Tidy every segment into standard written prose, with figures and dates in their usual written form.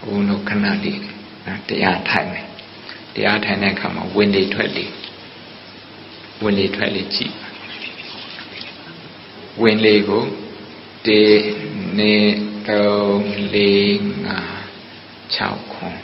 ဘုန်းတို့ခဏလေးတရားထိုင်မယ်တရားထိုင်တဲ့အခါမှာဝင်လေထွက်လေကြည့်ဝင်လေကို1 2 3 4 5 6ခွန်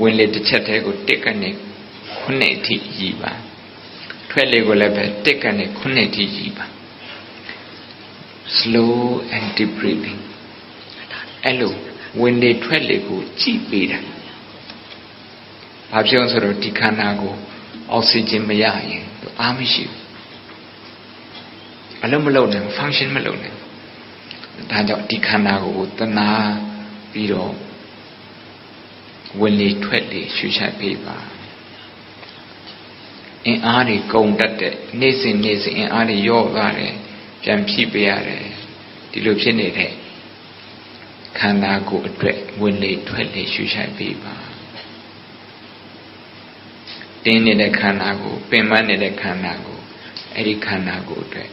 ဝင်လေတစ်ချက်တည်းကို1ကနေ9အထိရည်ပါထွက်လေကိုလည်းပဲ1ကနေ9အထိရည်ပါ slow and deep breathing အဲ့လိုဝင်လေထွက်လေကိုကြည့်ပေးတာဘာဖြစ်လို့ဆိုတော့ဒီခန္ဓာကိုအောက်ဆီဂျင်မရရင်အားမရှိဘူးအလုံးမလုံးနဲ့ function မလုပ်နဲ့ဒါကြောင့်ဒီခန္ဓာကိုသနာပြီးတော့ဝင်လေထွက်လေရှုရှိုက်ပေးပါအင်အားတွေကုန်တတ်တဲ့နေ့စဉ်အင်အားတွေလျော့သွားတယ်ပြန်ဖြည့်ပေးရတယ်ဒီလိုဖြစ်နေတဲ့ခန္ဓာကိုယ်အတွက်ဝင်လေထွက်လေရှုရှိုက်ပေးပါတင်းနေတဲ့ခန္ဓာကိုပင်ပန်းနေတဲ့ခန္ဓာကိုအဲ့ဒီခန္ဓာကိုအတွက်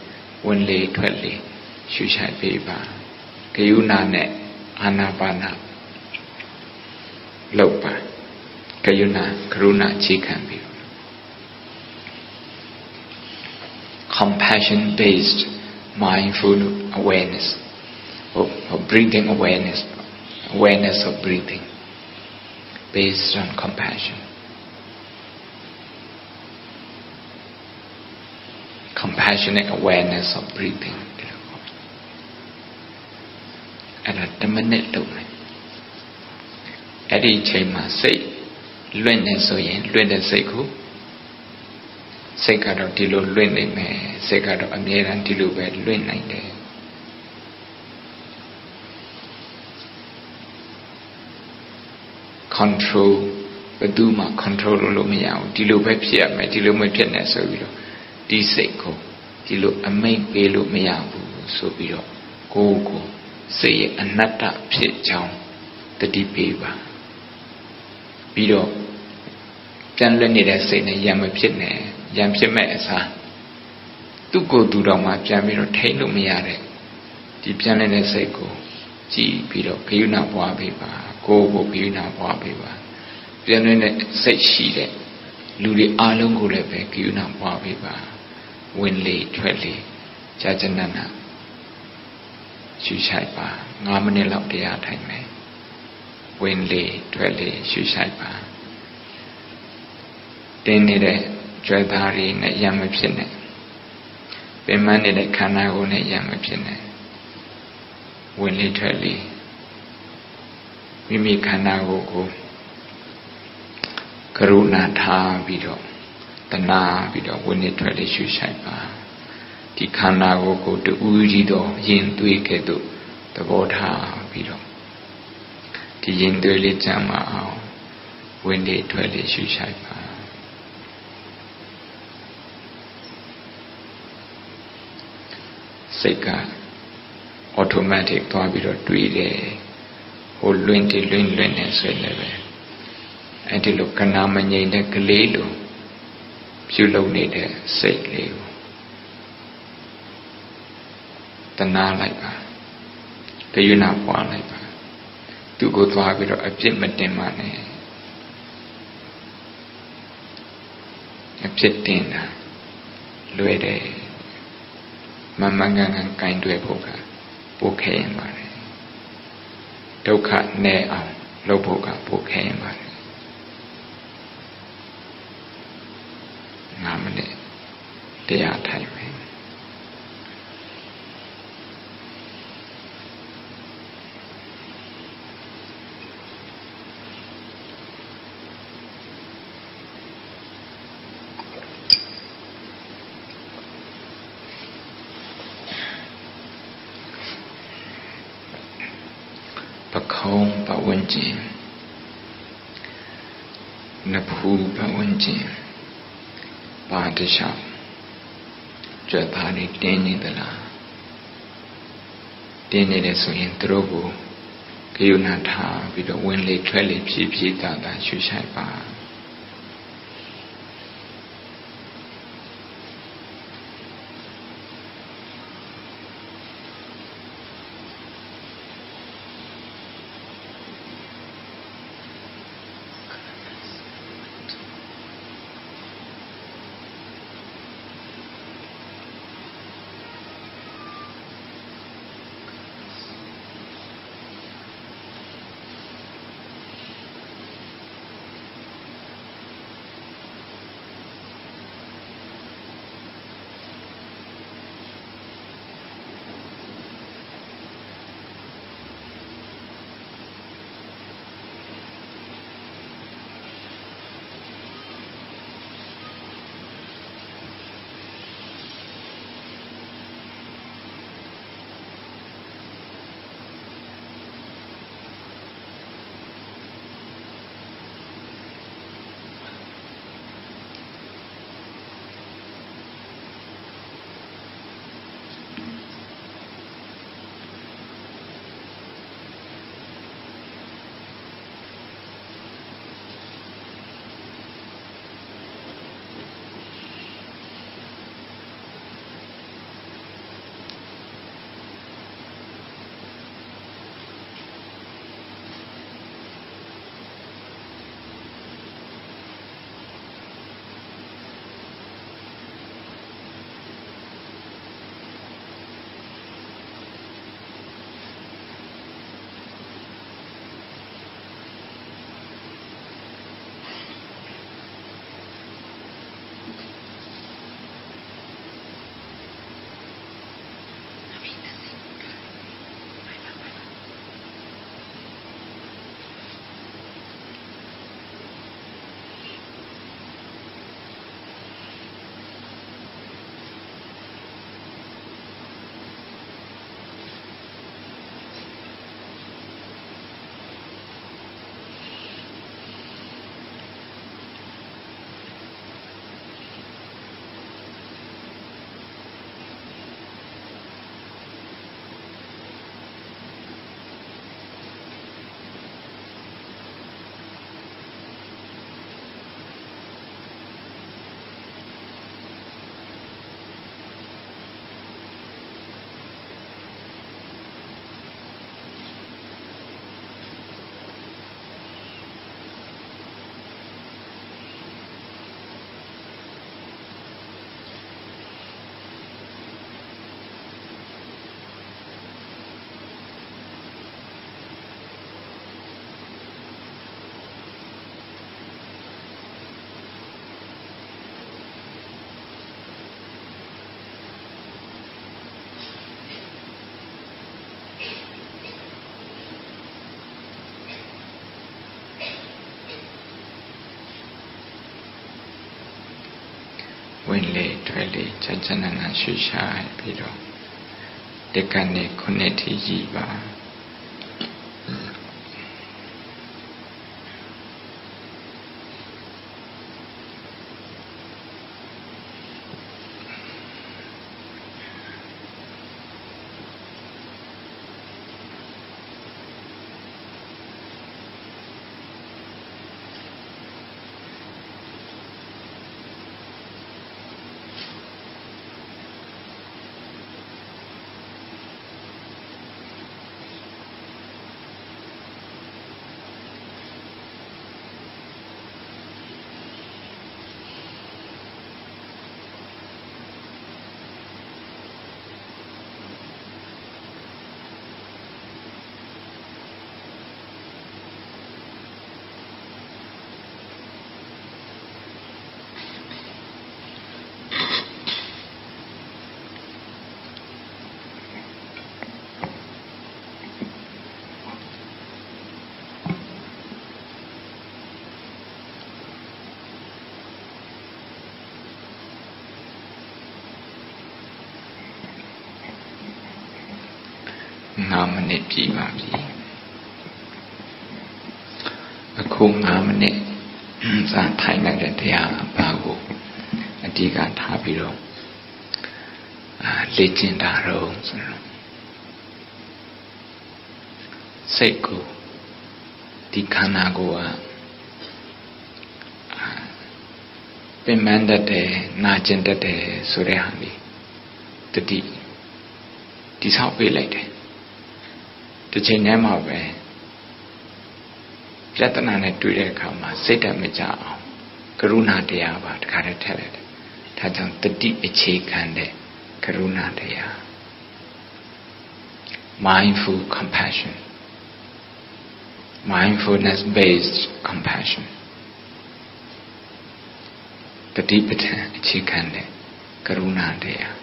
ဝင်လေထွက်လေရှုရှိုက်ပေးပါဂယုဏနဲ့အာနာပါနလောက်ပါဂယုဏကရုဏာအခြေခံပြီး compassion based mindful awareness or breathing awareness of breathing based on compassion compassionate awareness of breathing အဲ့ဒါ10မိနစ်လုပ်မယ်အဲ့ဒီအချိန်မှာစိတ်လွင့်နေဆိုရင်လွင့်တဲ့စိတ်ကိုစိတ်ကတော့ဒီလိုလွင့်နေမယ်စိတ်ကတော့အမြဲတမ်းဒီလိုပဲလွင့်နိုင်တယ်control ဘယ်သူမှ control လုပ်မရဘူးဒီလိုပဲဖြစ်ရမယ်ဒီလိုမဖြစ်နဲ့ဆိုပြီးတော့ဒီစိတ်ကိုဒီလိုအမိန့်ပေးလို့မရဘူးဆိုပြီးတော့ကိုယ်ကိုစိတ်ရဲ့အနတ္တဖြစ်ကြောင်းတတိပေးပါပြီးတော့ပြန်လွတ်နေတဲ့စိတ်နဲ့ရံမဖြစ်နဲ့ရံဖြစ်မဲ့အစားသူ့ကိုယ်သူတော်မှပြန်ပြီးတော့ထိန်းလို့မရတဲ့ဒီပြန်နေတဲ့စိတ်ကိုကြည်ပြီးတော့ဂယုဏပွားပေးပါကိုယ်ကိုဂယုဏပွားပေးပါပြန်နေတဲ့စိတ်ရှိတဲ့လူတွေအားလုံးကိုလည်းပဲဂယုဏပွားပေးပါဝင်လေထွက်လေကြာကျနနာရှုရှိုက်ပါ9မိနစ်လောက်တရားထိုင်မယ်ဝင်လေထွက်လေရှုရှိုက်ပါတင်းနေတဲ့ကြွယ်သားတွေနဲ့ရံမဖြစ်နဲ့ပင်မနေတဲ့ခန္ဓာကိုယ်နဲ့ရံမဖြစ်နဲ့ဝင်လေထွက်လေမိမိခန္ဓာကိုယ်ကိုကရုဏာထားပြီးတော့တနာပြီးတော့ဝင်လေထွက်လေရှုရှိုက်ပါဒီခန္ဓာကိုယ်ကိုတူးကြီးတော့ရင်သွေးကဲ့သို့သဘောထားပြီးတော့ဒီရင်သွေးလေးကြမ်းမအောင်ဝင်လေထွက်လေရှုရှိုက်ပါစိတ်က automatic သွားပြီးတော့တွေးတယ်ဟိုလွင့်နေဆိုရင်လည်းအဲ့ဒီလိုကနာမငြိမ်တဲ့ကလေးလိုပြုလုပ်နေတဲ့စိတ်လေးကိုတနာလိုက်ပါဂယုဏပွားလိုက်ပါသူ့ကိုသွားပြီးတော့အပြစ်မတင်ပါနဲ့အပြစ်တင်တာလွယ်တယ်မမှန်ကန်ကန်ကင်တွယ်ဖို့ကပိုခဲရင်ပါတယ်ဒုက္ခနဲ့အောင်လုပ်ဖို့ကပိုခဲရင်ပါတယ်9မိနစ်တရားထိုင်မယ်ပခုံးပတ်ဝန်းကျင်နဖူးပတ်ဝန်းကျင်ပါတခြားကြွယ်သားနေတင်းနေသလားတင်းနေတယ်ဆိုရင်သူတို့ကိုဂယုဏထားပြီးတော့ဝင်လေထွက်လေဖြည်းဖြည်းသာသာရှုရှိုက်ပါ ဝင်လေထွဲလေချမ်းချမ်းသာသာရွှေရှားပြီးတော့တက္ကနဲ့ခုနှစ်ထိရည်ပါ9 မိနစ်ပြည့်ပါပြီအခု9 မိနစ်စာထိုင်လိုက်တဲ့တရားဘာကိုအဓိကထားပြီးတော့လေ့ကျင့်တာတော့ဆိုတော့စိတ်ကိုဒီခန္ဓာကိုယ်ပင်ပန်းတတ်တယ်နာကျင်တတ်တယ်ဆိုတဲ့ဟာလေးတတိတိဆောက်ပေးလိုက်တယ်တစ်ချိန်တည်းမှာပဲပြဿနာနဲ့တွေ့တဲ့အခါမှာစိတ်ဓာတ်မကြအောင်ကရုဏာတရားပါတခါတည်းထည့်လိုက်တယ်ဒါကြောင့်တတိအခြေခံတဲ့ကရုဏာတရား mindful compassion mindfulness based compassion တတိပဋ္ဌာန်အခြေခံတဲ့ကရုဏာတရား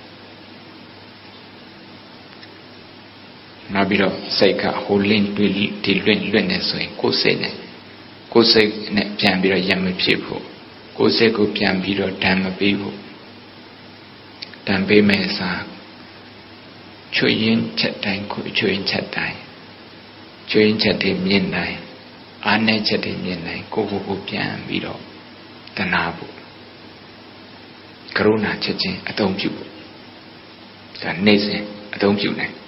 နောက်ပြီးတော့စိတ်ကဟိုလင်းတွေ့ဒီလွတ်နေဆိုရင်ကိုယ်စိတ်နဲ့ပြန်ပြီးတော့ရမဖြစ်ဖို့ကိုယ်စိတ်ကိုပြန်ပြီးတော့ဓာတ်မပေးဖို့ဓာတ်ပေးမယ်စားချွေရင်ချက်တိုင်းကိုချွေရင်ချက်တိုင်းချွေရင်ချက်တွေမြင်တိုင်းအားနဲ့ချက်တွေမြင်တိုင်းကိုပြန်ပြီးတော့တနာဖို့ကရုဏာချက်ချင်းအသုံးပြုဖို့ဒါနေ့စဉ်အသုံးပြုနိုင်